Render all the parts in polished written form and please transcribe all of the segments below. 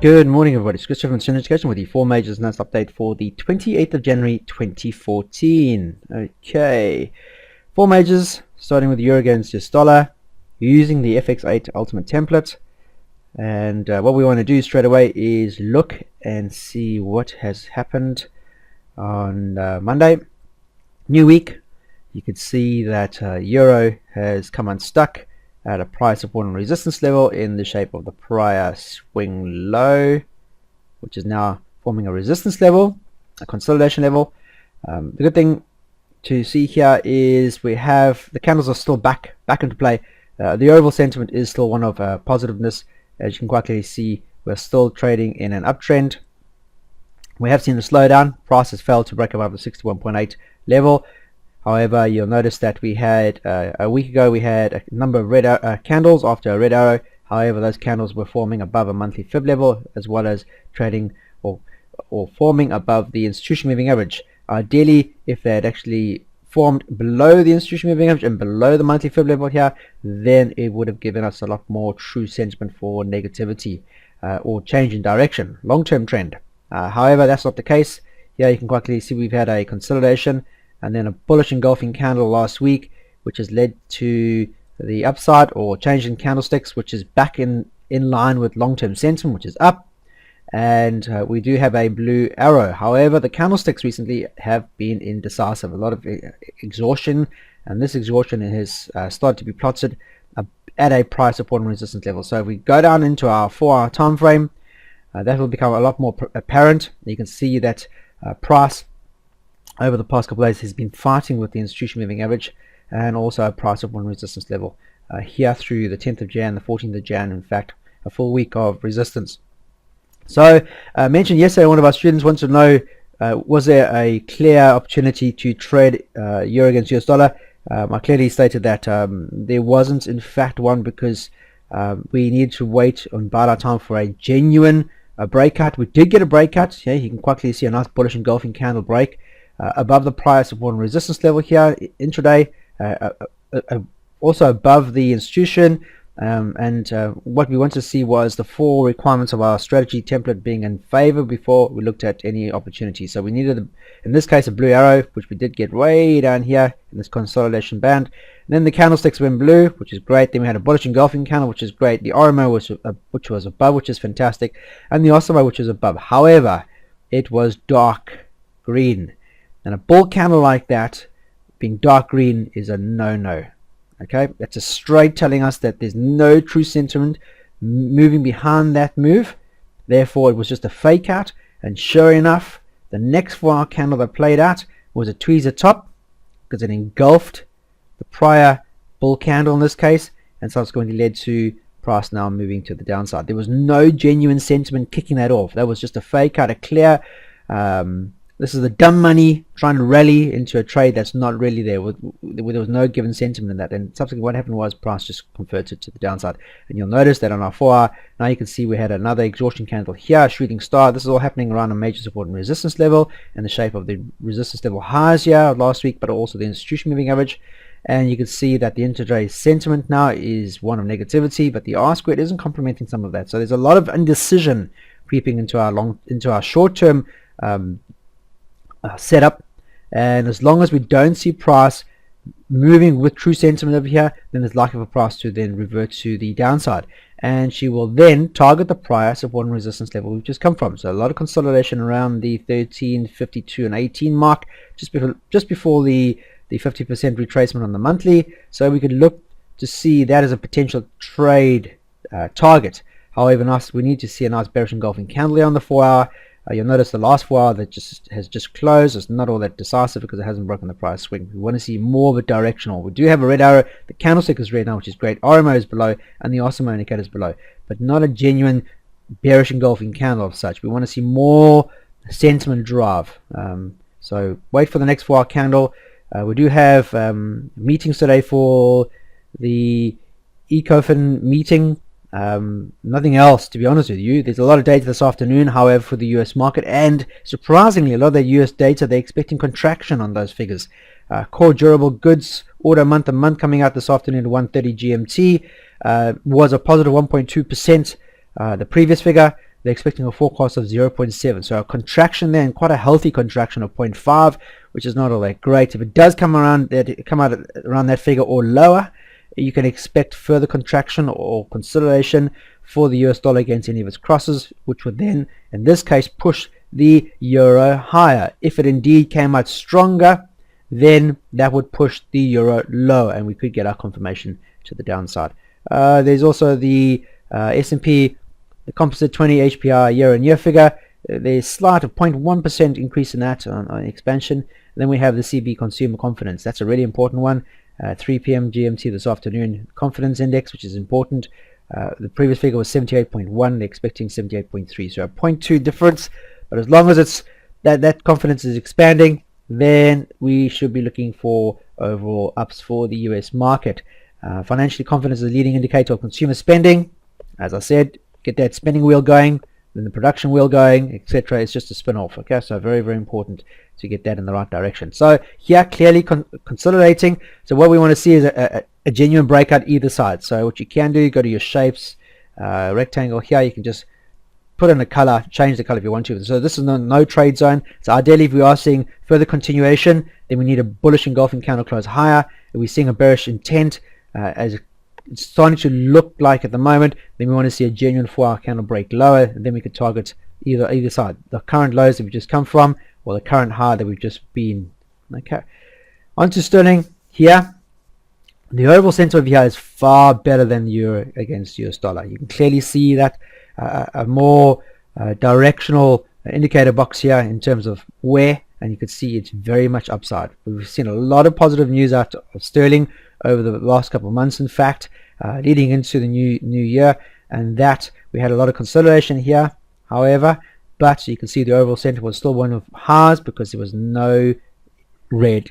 Good morning, everybody. It's Christopher from Serene Education with the 4 majors notes update for the 28th of January 2014. Okay, 4 majors starting with euro against US dollar using the FX8 Ultimate template. And what we want to do straight away is look and see what has happened on Monday. New week, you can see that euro has come unstuck at a price support and resistance level in the shape of the prior swing low, which is now forming a resistance level, a consolidation level. The good thing to see here is we have the candles are still back into play. The overall sentiment is still one of positiveness. As you can quite clearly see, we're still trading in an uptrend. We have seen a slowdown. Price has failed to break above the 61.8 level. However, you'll notice that we had a week ago we had a number of red candles after a red arrow. However, those candles were forming above a monthly fib level, as well as trading or forming above the institution moving average. Ideally, if they had actually formed below the institution moving average and below the monthly fib level here, then it would have given us a lot more true sentiment for negativity or change in direction, long-term trend. However, that's not the case. Here you can quite clearly see we've had a consolidation and then a bullish engulfing candle last week, which has led to the upside or change in candlesticks, which is back in line with long-term sentiment, which is up. And we do have a blue arrow. However, the candlesticks recently have been indecisive, a lot of exhaustion, and this exhaustion has started to be plotted at a price support and resistance level. So if we go down into our 4-hour time frame, that will become a lot more apparent. You can see that price over the past couple of days has been fighting with the institution moving average and also a price support and resistance level here through the 10th of Jan, the 14th of Jan, in fact, a full week of resistance. So I mentioned yesterday one of our students wanted to know was there a clear opportunity to trade euro against US dollar. I clearly stated that there wasn't in fact one, because we need to wait on buying our time for a genuine breakout. We did get a breakout. Yeah, you can quite clearly see a nice bullish engulfing candle break above the prior support and resistance level here intraday, also above the institution. And what we want to see was the 4 requirements of our strategy template being in favor before we looked at any opportunity. So we needed, in this case, a blue arrow, which we did get way down here in this consolidation band. And then the candlesticks went blue, which is great. Then we had a bullish engulfing candle, which is great. The RMO which was above, which is fantastic, and the OSMO, which is above. However, it was dark green, and a bull candle like that being dark green is a no-no. Okay, that's a straight telling us that there's no true sentiment moving behind that move. Therefore, it was just a fake out. And sure enough, the next 4-hour candle that played out was a tweezer top, because it engulfed the prior bull candle in this case, and subsequently led to price now moving to the downside. There was no genuine sentiment kicking that off. That was just a fake out, a clear this is the dumb money trying to rally into a trade that's not really there. There was no given sentiment in that. And subsequently what happened was price just converted to the downside. And you'll notice that on our 4-hour, now you can see we had another exhaustion candle here, shooting star. This is all happening around a major support and resistance level, and the shape of the resistance level highs here last week, but also the institution moving average. And you can see that the intraday sentiment now is one of negativity, but the R squared isn't complementing some of that. So there's a lot of indecision creeping into our short-term setup, and as long as we don't see price moving with true sentiment over here, then there's likely for price to then revert to the downside, and she will then target the prior support and resistance level we've just come from. So a lot of consolidation around the 13, 52 and 18 mark, just before the 50% retracement on the monthly. So we could look to see that as a potential trade target. However, we need to see a nice bearish engulfing candle here on the 4-hour. You'll notice the last 4-hour that has just closed. It's not all that decisive because it hasn't broken the price swing. We want to see more of a directional. We do have a red arrow. The candlestick is red now, which is great. RMO is below, and the OSMO indicator is below, but not a genuine bearish engulfing candle of such. We want to see more sentiment drive. So wait for the next 4-hour candle. We do have meetings today for the ECOFIN meeting. Nothing else, to be honest with you. There's a lot of data this afternoon, however, for the US market, and surprisingly, a lot of the US data, they're expecting contraction on those figures. Core durable goods order month to month coming out this afternoon at 1:30 GMT was a positive 1.2%. The previous figure, they're expecting a forecast of 0.7. So a contraction there, and quite a healthy contraction of 0.5, which is not all that great. If it does come out around that figure or lower, you can expect further contraction or consolidation for the US dollar against any of its crosses, which would then, in this case, push the euro higher. If it indeed came out stronger, then that would push the euro lower, and we could get our confirmation to the downside. There's also the S&P, the composite 20 HPI year-on-year figure. There's slight of 0.1% increase in that on expansion. And then we have the CB consumer confidence. That's a really important one. 3 p.m. GMT this afternoon, confidence index, which is important. The previous figure was 78.1. They're expecting 78.3, so a 0.2 difference. But as long as it's that confidence is expanding, then we should be looking for overall ups for the US market. Financially, confidence is a leading indicator of consumer spending. As I said, get that spending wheel going, then the production wheel going, etc. It's just a spin-off. Okay, so very, very important to get that in the right direction. So here, clearly consolidating. So what we want to see is a genuine breakout either side. So what you can do, go to your shapes, rectangle here. You can just put in a color, change the color if you want to. So this is no trade zone. So ideally, if we are seeing further continuation, then we need a bullish engulfing candle close higher. If we're seeing a bearish intent, as it's starting to look like at the moment, then we want to see a genuine 4-hour candle break lower, and then we could target either side, the current lows that we've just come from or the current high that we've just been. Okay, on to sterling here. The overall sentiment here is far better than the euro against US dollar. You can clearly see that a more directional indicator box here in terms of where, and you can see it's very much upside. We've seen a lot of positive news out of sterling over the last couple of months, in fact, leading into the new year, and that we had a lot of consolidation here, however, but you can see the overall sentiment was still one of highs because there was no red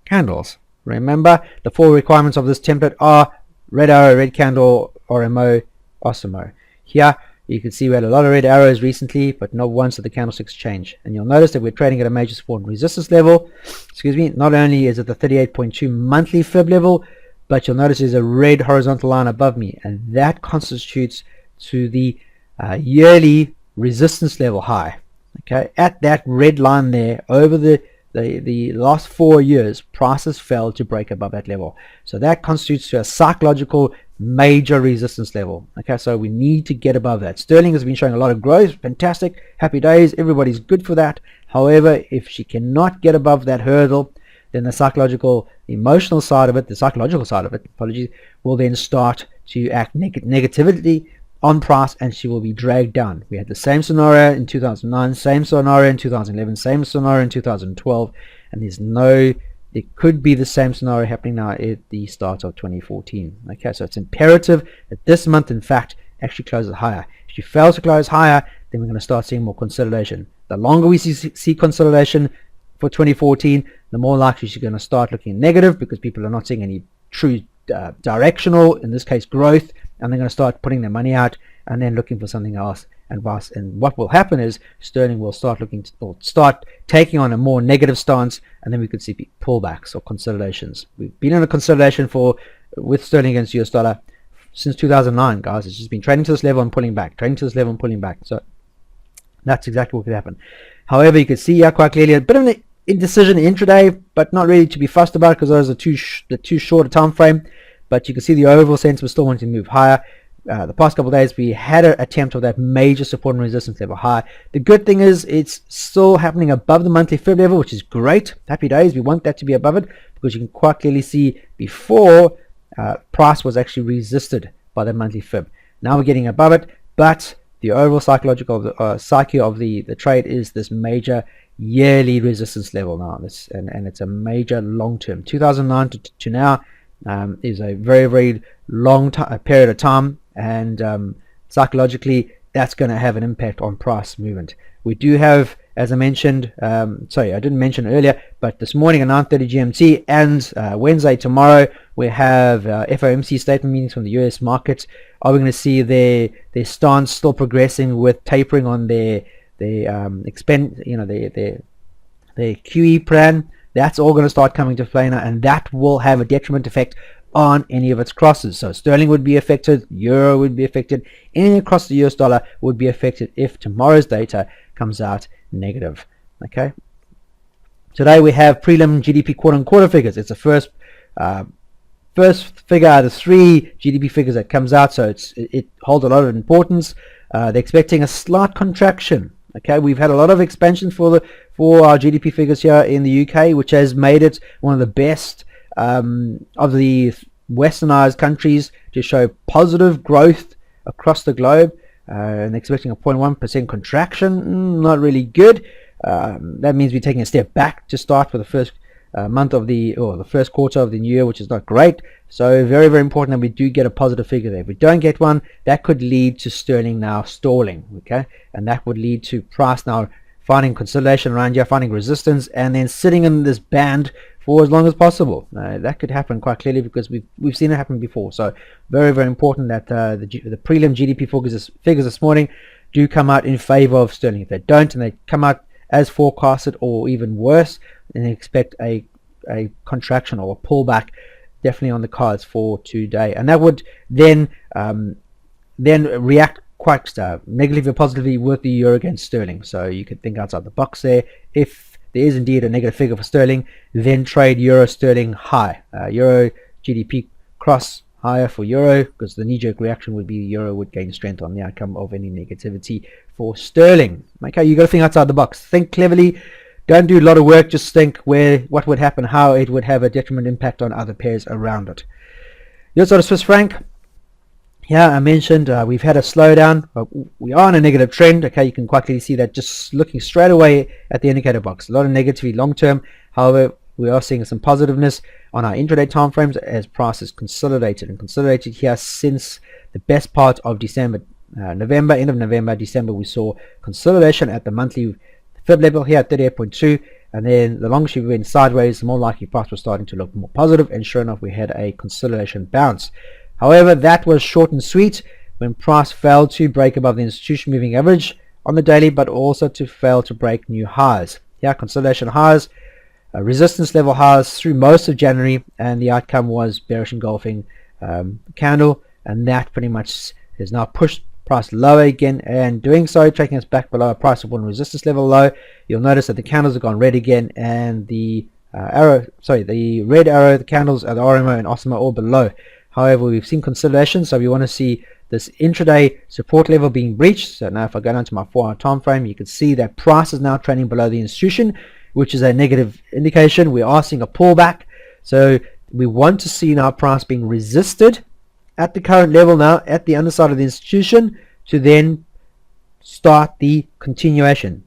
candles. Remember, the 4 requirements of this template are red arrow, red candle, RMO, OSMO. Here you can see we had a lot of red arrows recently, but not once did the candlesticks change. And you'll notice that we're trading at a major support and resistance level. Excuse me. Not only is it the 38.2 monthly fib level, but you'll notice there's a red horizontal line above me, and that constitutes to the yearly resistance level high. Okay, at that red line there, over the last 4 years, prices failed to break above that level. So that constitutes to a psychological major resistance level. Okay, so we need to get above that. Sterling has been showing a lot of growth. Fantastic. Happy days. Everybody's good for that. However, if she cannot get above that hurdle, then the psychological, emotional side of it, the psychological side of it, apologies, will then start to act negatively on price, and she will be dragged down. We had the same scenario in 2009, same scenario in 2011, same scenario in 2012, and there could be the same scenario happening now at the start of 2014. Okay, so it's imperative that this month, in fact, actually closes higher. If she fails to close higher, then we're going to start seeing more consolidation. The longer we see consolidation for 2014, the more likely she's going to start looking negative, because people are not seeing any true directional, in this case, growth, and they're going to start putting their money out and then looking for something else. And what will happen is sterling will start taking on a more negative stance, and then we could see pullbacks or consolidations. We've been in a consolidation with sterling against US dollar since 2009, guys. It's just been trading to this level and pulling back, trading to this level and pulling back. So that's exactly what could happen. However, you can see here quite clearly a bit of an indecision intraday, but not really to be fussed about, because those are too short a time frame. But you can see the overall sense was still wanting to move higher. The past couple of days we had an attempt of that major support and resistance level high. The good thing is it's still happening above the monthly fib level, which is great. Happy days. We want that to be above it, because you can quite clearly see before price was actually resisted by the monthly fib. Now we're getting above it, but the overall psychological psyche of the trade is this major yearly resistance level now. And it's a major long term. 2009 to now is a very, very long period of time, and psychologically that's going to have an impact on price movement. We do have, as I mentioned, sorry, I didn't mention earlier, but this morning at 9:30 GMT and Wednesday tomorrow we have FOMC statement meetings from the US markets. Are we going to see their stance still progressing with tapering on their QE plan? That's all going to start coming to play now, and that will have a detriment effect on any of its crosses. So sterling would be affected, euro would be affected, any across the US dollar would be affected if tomorrow's data comes out negative. Okay. Today we have prelim GDP quarter-on-quarter figures. It's the first figure out of 3 GDP figures that comes out, so it holds a lot of importance. They're expecting a slight contraction. Okay, we've had a lot of expansion for our GDP figures here in the UK, which has made it one of the best of the westernized countries to show positive growth across the globe, and expecting a 0.1% contraction. Not really good. That means we're taking a step back to start for the first month of the first quarter of the new year, which is not great. So very, very important that we do get a positive figure there. If we don't get one, that could lead to sterling now stalling, okay, and that would lead to price now finding consolidation around here, finding resistance, and then sitting in this band for as long as possible. That could happen quite clearly because we've seen it happen before. So very, very important that the prelim GDP figures this morning do come out in favor of sterling. If they don't, and they come out as forecasted or even worse, then expect a contraction or a pullback definitely on the cards for today, and that would then react quite negatively or positively with the euro against sterling. So you could think outside the box there. If there is indeed a negative figure for sterling, then trade euro sterling high, euro GDP cross higher for euro, because the knee-jerk reaction would be euro would gain strength on the outcome of any negativity for sterling. Okay, you got to think outside the box, think cleverly. Don't do a lot of work, just think what would happen, how it would have a detriment impact on other pairs around it. US dollar Swiss franc. Yeah, I mentioned we've had a slowdown. We are on a negative trend. Okay, you can quite clearly see that just looking straight away at the indicator box. A lot of negativity long term. However, we are seeing some positiveness on our intraday time frames as prices consolidated here since the best part of December, November, end of November, December. We saw consolidation at the monthly fib level here at 38.2, and then the longer we went sideways, the more likely price was starting to look more positive, and sure enough we had a consolidation bounce. However, that was short and sweet when price fell to break above the institution moving average on the daily, but also to fail to break new highs. Yeah, consolidation highs, resistance level highs through most of January, and the outcome was bearish engulfing candle, and that pretty much has now pushed price lower again, and doing so taking us back below a price support and resistance level low. You'll notice that the candles have gone red again, and the red arrow, the candles at the RMO and OSMO all below. However, we've seen consolidation, so we want to see this intraday support level being breached. So now if I go down to my 4-hour time frame, you can see that price is now trading below the institution, which is a negative indication. We are seeing a pullback, so we want to see now price being resisted at the current level now at the underside of the institution to then start the continuation.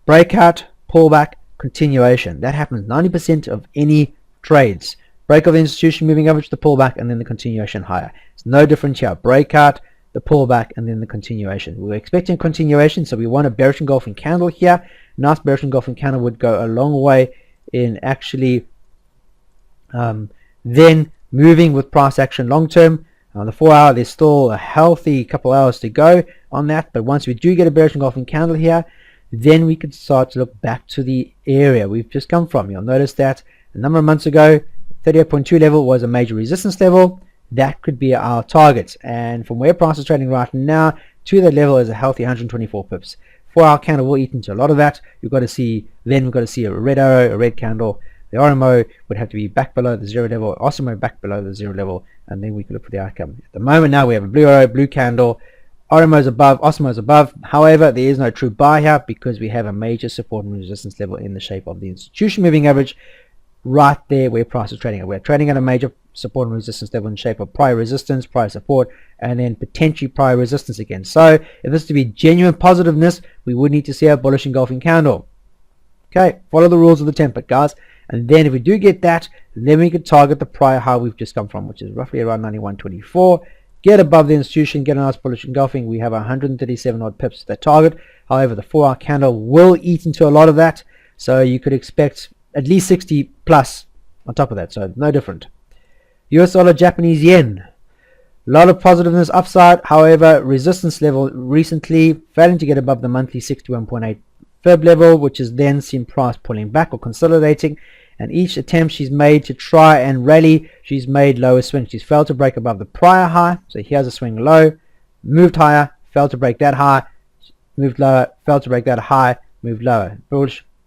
Breakout, pullback, continuation. That happens 90% of any trades. Break of the institution, moving average, the pullback, and then the continuation higher. It's no different here. Breakout, the pullback, and then the continuation. We're expecting continuation, so we want a bearish engulfing candle here. Nice bearish engulfing candle would go a long way in actually then moving with price action long term. On the 4-hour, there's still a healthy couple hours to go on that, but once we do get a bearish engulfing candle here, then we could start to look back to the area we've just come from. You'll notice that a number of months ago, 38.2 level was a major resistance level. That could be our target, and from where price is trading right now to that level is a healthy 124 pips. 4-hour candle will eat into a lot of that. We've got to see a red arrow, a red candle. The RMO would have to be back below the zero level, OSMO back below the zero level, and then we can look for the outcome. At the moment now we have a blue arrow, blue candle, RMO is above, OSMO is above. However, there is no true buy here because we have a major support and resistance level in the shape of the institution moving average right there where price is trading at. We're trading at a major support and resistance level in shape of prior resistance, prior support, and then potentially prior resistance again. So if this is to be genuine positiveness, we would need to see a bullish engulfing candle. Okay, follow the rules of the template, guys. And then if we do get that, then we can target the prior high we've just come from, which is roughly around 91.24. Get above the institution, get a nice bullish engulfing. We have 137 odd pips to that target. However, the 4-hour candle will eat into a lot of that, so you could expect at least 60 plus on top of that, so no different. US dollar, Japanese yen. A lot of positiveness upside. However, resistance level recently failing to get above the monthly 61.8 fib level, which has then seen price pulling back or consolidating, and each attempt she's made to try and rally, she's made lower swings. She's failed to break above the prior high. So here's a swing low, moved higher, failed to break that high, moved lower, failed to break that high, moved lower.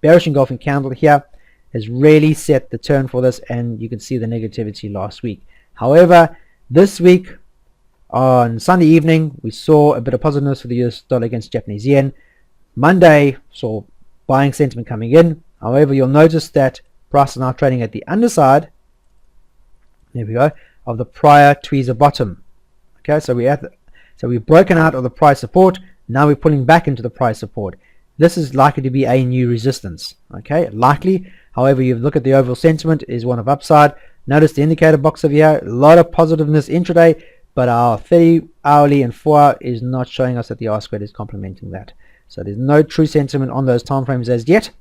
Bearish engulfing candle here has really set the tone for this, and you can see the negativity last week. However, this week on Sunday evening, we saw a bit of positiveness for the US dollar against Japanese yen. Monday saw buying sentiment coming in. However, you'll notice that price is now trading at the underside, there we go, of the prior tweezer bottom. Okay, so we've broken out of the price support. Now we're pulling back into the price support. This is likely to be a new resistance. Okay, likely. However, you look at the overall sentiment is one of upside. Notice the indicator box over here, a lot of positiveness intraday, but our 30 hourly and 4 hour is not showing us that the R squared is complementing that. So there's no true sentiment on those time frames as yet.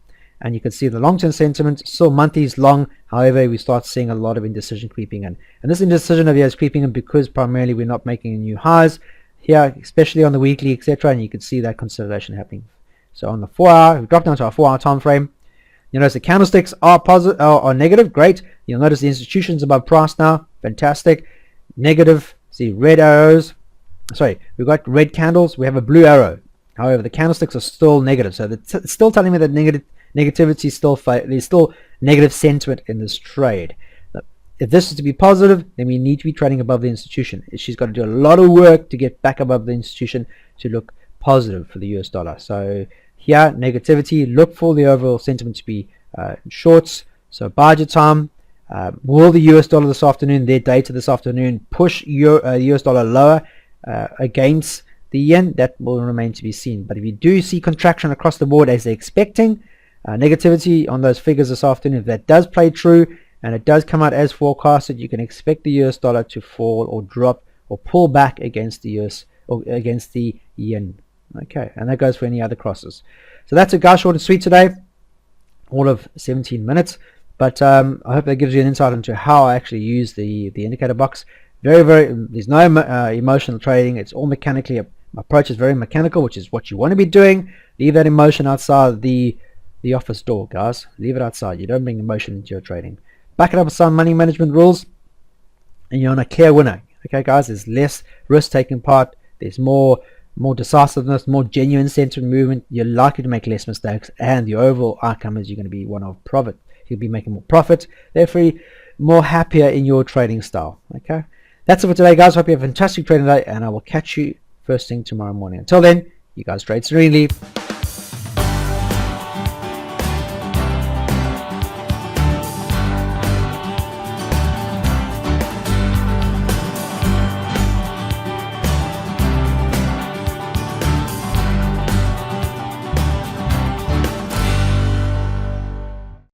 And you can see the long-term sentiment, still monthly is long. However, we start seeing a lot of indecision creeping in. And this indecision over here is creeping in because primarily we're not making new highs here, especially on the weekly, etc. And you can see that consolidation happening. So on the 4 hour, we drop down to our 4 hour time frame. You notice the candlesticks are positive or negative. Great. You'll notice the institutions above price now. Fantastic. Negative. See red arrows. Sorry, we've got red candles. We have a blue arrow. However, the candlesticks are still negative. So it's still telling me that negativity is still there's still negative sentiment in this trade. If this is to be positive, then we need to be trading above the institution. She's got to do a lot of work to get back above the institution to look positive for the US dollar. So here, negativity, look for the overall sentiment to be shorts. So buy your time. Will the US dollar this afternoon, their data this afternoon, push US dollar lower against the yen? That will remain to be seen. But if you do see contraction across the board as they're expecting, negativity on those figures this afternoon, if that does play true and it does come out as forecasted, you can expect the US dollar to fall or drop or pull back against the US or against the yen. Okay, and that goes for any other crosses. So that's a guys, short and sweet today, all of 17 minutes. But I hope that gives you an insight into how I actually use the indicator box. There's no emotional trading. It's all mechanically. My approach is very mechanical, which is what you want to be doing. Leave that emotion outside the office door, guys. Leave it outside. You don't bring emotion into your trading. Back it up with some money management rules, and you're on a clear winner. Okay, guys. There's less risk taking part. There's more decisiveness, more genuine sentiment movement. You're likely to make less mistakes, and the overall outcome is you're going to be one of profit. You'll be making more profit, therefore more happier in your trading style. Okay, that's it for today, guys. Hope you have a fantastic trading day, and I will catch you first thing tomorrow morning. Until then, you guys trade serenely.